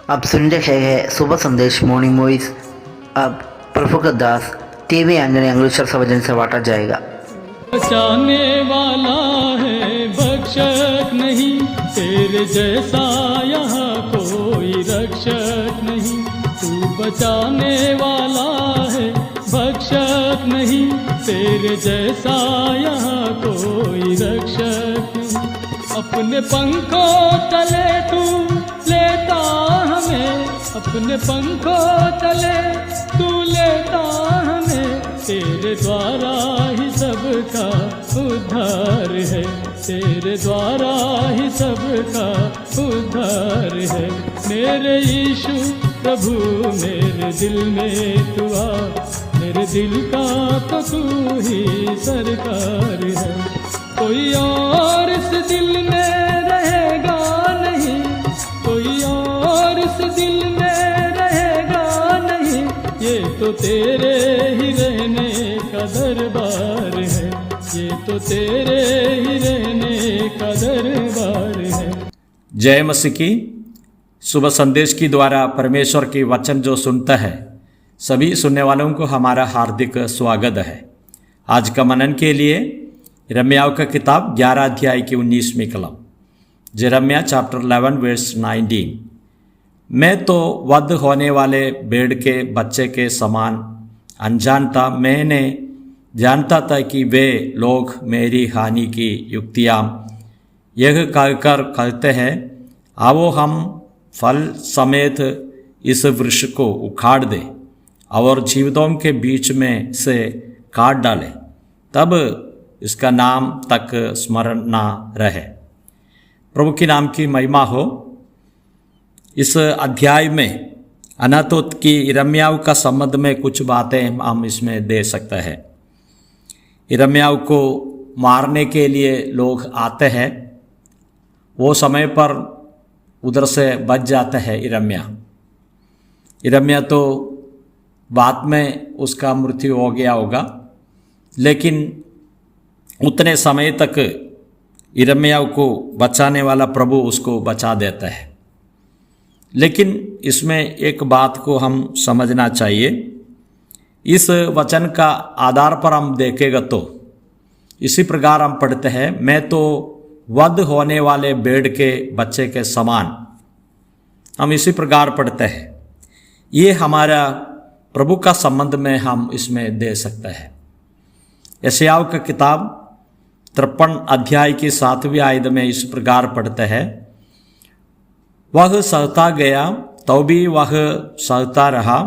आप सुन रहे हैं सुबह संदेश मॉर्निंग वॉइस। अब प्रभु दास टीवी अंजनी अंग्लेश्वर सभा से बांटा जाएगा। बचाने वाला है भक्षक नहीं, तेरे जैसा यहाँ कोई रक्षक नहीं। तू बचाने वाला है भक्षक नहीं, तेरे जैसा यहाँ कोई रक्षक नहीं। अपने पंखों तले तू लेता हमें, अपने पंखों तले तू लेता हमें। तेरे द्वारा ही सबका उद्धार है, तेरे द्वारा ही सबका उद्धार है। मेरे यीशु प्रभु मेरे दिल में तू आ, मेरे दिल का तो तू ही सरकार है। कोई और इस दिल में रहेगा नहीं, कोई और इस दिल में रहेगा नहीं। ये तो तेरे ही रहने का दरबार है, ये तो तेरे ही रहने का दरबार है। जय मसीह की। सुबह संदेश की द्वारा परमेश्वर की वचन जो सुनता है, सभी सुनने वालों को हमारा हार्दिक स्वागत है। आज का मनन के लिए यिर्मयाह का किताब 11 अध्याय की 19वीं कलम, यिर्मयाह चैप्टर 11 वर्स 19। मैं तो वध होने वाले भेड़ के बच्चे के समान अनजान था। मैंने जानता था कि वे लोग मेरी हानि की युक्तियाँ यह कहकर कहते हैं, आओ हम फल समेत इस वृक्ष को उखाड़ दें और जीवितों के बीच में से काट डालें, तब इसका नाम तक स्मरण ना रहे। प्रभु के नाम की महिमा हो। इस अध्याय में अनातोत की यिर्मयाह का संबंध में कुछ बातें हम इसमें दे सकते हैं। यिर्मयाह को मारने के लिए लोग आते हैं, वो समय पर उधर से बच जाता है यिर्मयाह तो बाद में उसका मृत्यु हो गया होगा, लेकिन उतने समय तक यिर्मयाह को बचाने वाला प्रभु उसको बचा देता है। लेकिन इसमें एक बात को हम समझना चाहिए। इस वचन का आधार पर हम देखेगा तो इसी प्रकार हम पढ़ते हैं, मैं तो वध होने वाले भेड़ के बच्चे के समान। हम इसी प्रकार पढ़ते हैं। ये हमारा प्रभु का संबंध में हम इसमें दे सकते हैं। यशायाह का किताब 53 अध्याय की 7वीं आयत में इस प्रकार पढ़ते हैं, वह सहता गया तो भी वह सहता रहा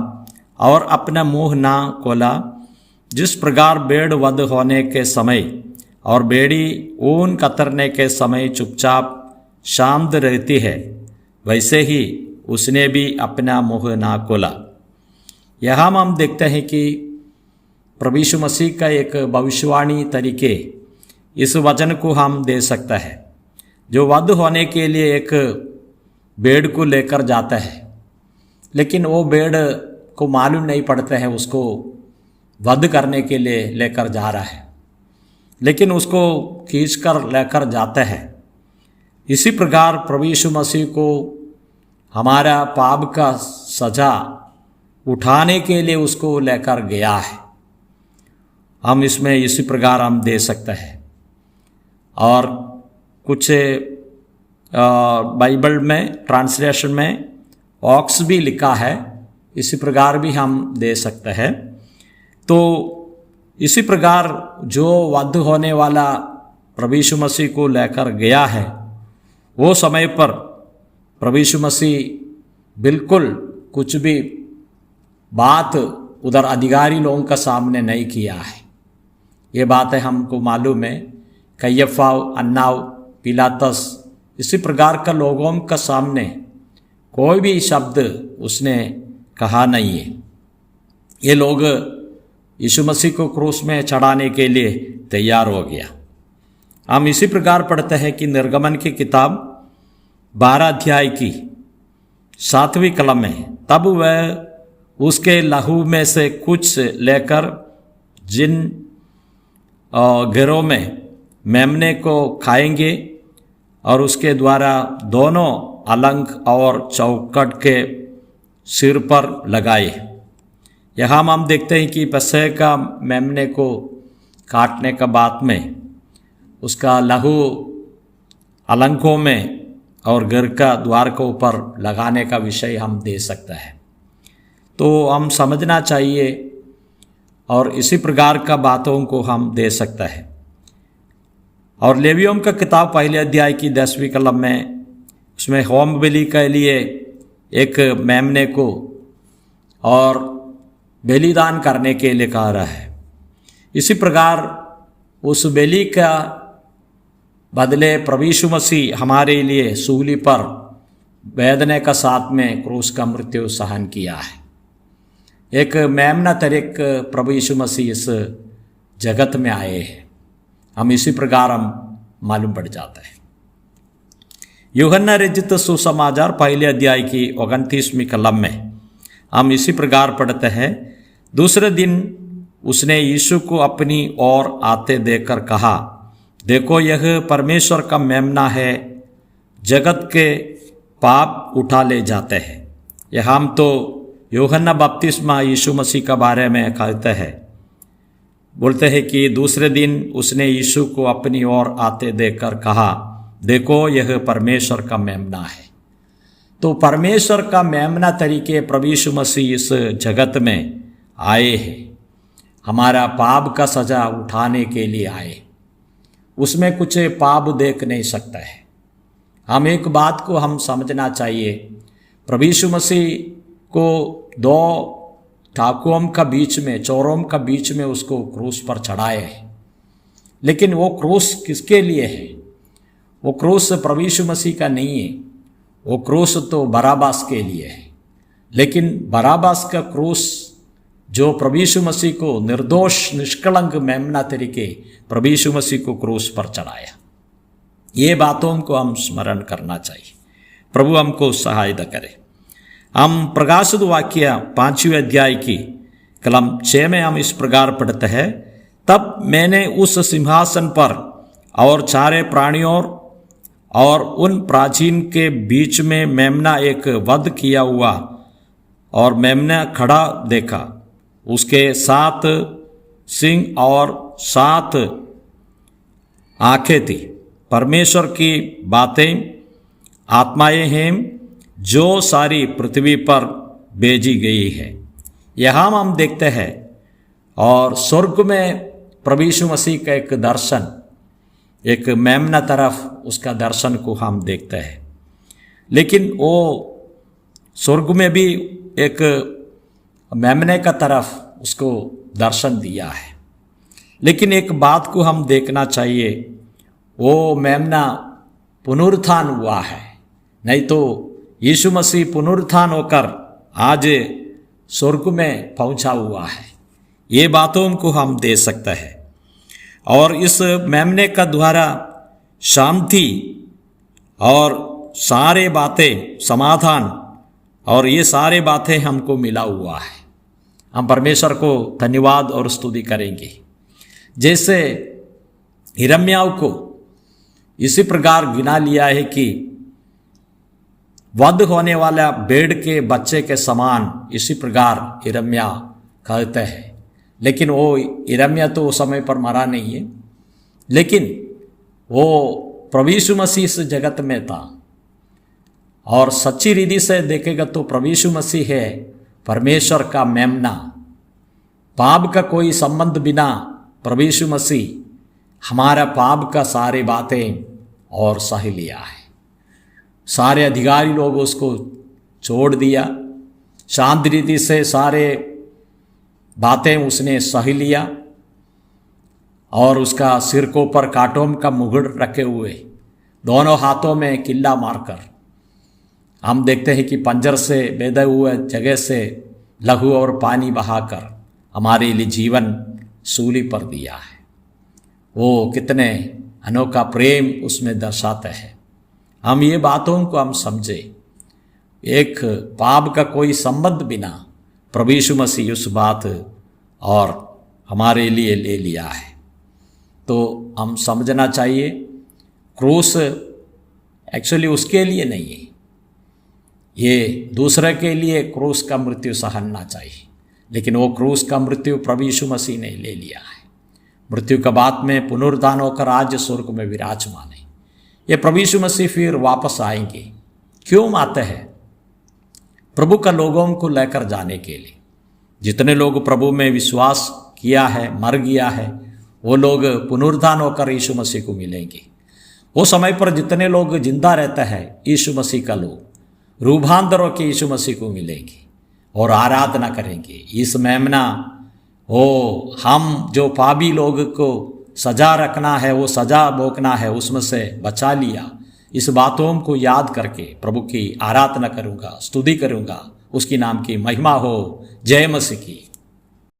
और अपना मुंह ना खोला। जिस प्रकार भेड़ वध होने के समय और भेड़ी ऊन कतरने के समय चुपचाप शांत रहती है, वैसे ही उसने भी अपना मुंह ना खोला। यहाँ हम देखते हैं कि प्रभु यीशु मसीह का एक भविष्यवाणी तरीके इस वचन को हम दे सकते हैं, जो वध होने के लिए एक भेड़ को लेकर जाता है, लेकिन वो भेड़ को मालूम नहीं पड़ता है उसको वध करने के लिए लेकर जा रहा है, लेकिन उसको खींचकर लेकर जाता है। इसी प्रकार प्रभु यीशु मसीह को हमारा पाप का सजा उठाने के लिए उसको लेकर गया है। हम इसमें इसी प्रकार हम दे सकते हैं। और कुछ बाइबल में ट्रांसलेशन में ऑक्स भी लिखा है, इसी प्रकार भी हम दे सकते हैं। तो इसी प्रकार जो वध होने वाला प्रभु यीशु मसीह को लेकर गया है, वो समय पर प्रभु यीशु मसीह बिल्कुल कुछ भी बात उधर अधिकारी लोगों का सामने नहीं किया है। ये बातें हमको मालूम है। कैयफा, अन्नाव, पिलातस, इसी प्रकार का लोगों का सामने कोई भी शब्द उसने कहा नहीं है। ये लोग यीशु मसीह को क्रूस में चढ़ाने के लिए तैयार हो गया। हम इसी प्रकार पढ़ते हैं कि निर्गमन की किताब 12 अध्याय की 7वीं कलम में, तब वह उसके लहू में से कुछ लेकर जिन घरों में मेमने को खाएंगे और उसके द्वारा दोनों अलंक और चौखट के सिर पर लगाए। यहाँ हम देखते हैं कि पसह का मेमने को काटने का बाद में उसका लहू अलंकों में और घर का द्वार के ऊपर लगाने का विषय हम दे सकते हैं। तो हम समझना चाहिए और इसी प्रकार का बातों को हम दे सकते हैं। और लेवियों का किताब पहले अध्याय की 10वीं कलम में उसमें होम बलि के लिए एक मेमने को और बलिदान करने के लिए कहा रहा है। इसी प्रकार उस बलि का बदले प्रभु यीशु मसीह हमारे लिए सूली पर वेदना का साथ में क्रूस का मृत्यु सहन किया है। एक मेमना तरीक प्रभु यीशु मसीह इस जगत में आए हैं। हम इसी प्रकार हम मालूम पड़ जाता है। यूहन्ना रचित सुसमाचार पहले अध्याय की 29वीं कलम में हम इसी प्रकार पढ़ते हैं, दूसरे दिन उसने यीशु को अपनी ओर आते देखकर कहा, देखो यह परमेश्वर का मेमना है, जगत के पाप उठा ले जाते हैं। यह हम तो यूहन्ना बपतिस्मा यीशु मसीह के बारे में कहते हैं, बोलते हैं कि दूसरे दिन उसने यीशु को अपनी ओर आते देखकर कहा, देखो यह परमेश्वर का मेमना है। तो परमेश्वर का मेमना तरीके प्रभु यीशु मसीह इस जगत में आए हैं, हमारा पाप का सजा उठाने के लिए आए। उसमें कुछ पाप देख नहीं सकता है। हम एक बात को हम समझना चाहिए, प्रभु यीशु मसीह को दो डाकुओं का बीच में, चोरों का बीच में उसको क्रूस पर चढ़ाए है। लेकिन वो क्रूस किसके लिए है? वो क्रूस प्रभु यीशु मसीह का नहीं है, वो क्रूस तो बराबास के लिए है। लेकिन बराबास का क्रूस जो प्रभु यीशु मसीह को निर्दोष निष्कलंक मेमना तरीके प्रभु यीशु मसीह को क्रूस पर चढ़ाया। ये बातों को हम स्मरण करना चाहिए। प्रभु हमको सहायता करे। हम प्रकाशित वाक्य 5वें अध्याय की कलम 6 में हम इस प्रकार पढ़ते हैं, तब मैंने उस सिंहासन पर और चारे प्राणियों और उन प्राचीन के बीच में मेमना एक वध किया हुआ और मेमना खड़ा देखा। उसके 7 सिंह और 7 आंखें थी। परमेश्वर की बातें आत्माएं हैं जो सारी पृथ्वी पर भेजी गई है। यहाँ हम देखते हैं और स्वर्ग में प्रभु यीशु मसीह का एक दर्शन, एक मेमना तरफ उसका दर्शन को हम देखते हैं। लेकिन वो स्वर्ग में भी एक मेमने का तरफ उसको दर्शन दिया है। लेकिन एक बात को हम देखना चाहिए, वो मेमना पुनरुत्थान हुआ है, नहीं तो यीशु मसीह पुनरुत्थान होकर आज स्वर्ग में पहुंचा हुआ है। ये बातों को हम दे सकते हैं। और इस मेमने का द्वारा शांति और सारे बातें, समाधान और ये सारे बातें हमको मिला हुआ है। हम परमेश्वर को धन्यवाद और स्तुति करेंगे। जैसे यिर्मयाह को इसी प्रकार गिना लिया है कि वध होने वाला भेड़ के बच्चे के समान, इसी प्रकार यिर्मयाह कहते हैं। लेकिन वो यिर्मयाह तो उस समय पर मरा नहीं है, लेकिन वो प्रभु यीशु मसीह इस जगत में था। और सच्ची रीति से देखेगा तो प्रभु यीशु मसीह है परमेश्वर का मेमना। पाप का कोई संबंध बिना प्रभु यीशु मसीह हमारा पाप का सारे बातें और सह लिया है। सारे अधिकारी लोग उसको छोड़ दिया, शांत रीति से सारे बातें उसने सह लिया। और उसका सिर को पर कांटों का मुकुट रखे हुए, दोनों हाथों में किल्ला मारकर हम देखते हैं कि पंजर से बेधे हुए जगह से लहू और पानी बहाकर हमारे लिए जीवन सूली पर दिया है। वो कितने अनोखा प्रेम उसमें दर्शाते हैं। हम ये बातों को हम समझे, एक पाप का कोई संबंध बिना प्रभु यीशु मसीह उस बात और हमारे लिए ले लिया है। तो हम समझना चाहिए क्रूस एक्चुअली उसके लिए नहीं है, ये दूसरे के लिए क्रूस का मृत्यु सहना चाहिए, लेकिन वो क्रूस का मृत्यु प्रभु यीशु मसीह ने ले लिया है। मृत्यु के बाद में पुनरुत्थान होकर आज स्वर्ग में विराजमान है। ये प्रभु यीशु मसीह फिर वापस आएंगे। क्यों आते हैं? प्रभु का लोगों को लेकर जाने के लिए। जितने लोग प्रभु में विश्वास किया है, मर गया है, वो लोग पुनरुत्थान होकर यीशु मसीह को मिलेंगे। वो समय पर जितने लोग जिंदा रहते हैं यीशु मसीह का लोग रूपांतर होकर यीशु मसीह को मिलेंगे और आराधना करेंगे। इस मेमना हम जो पापी लोग को सजा रखना है, वो सजा भोगना है, उसमें से बचा लिया। इस बातों को याद करके प्रभु की आराधना करूँगा, स्तुति करूँगा, उसकी नाम की महिमा हो। जय मसीह की।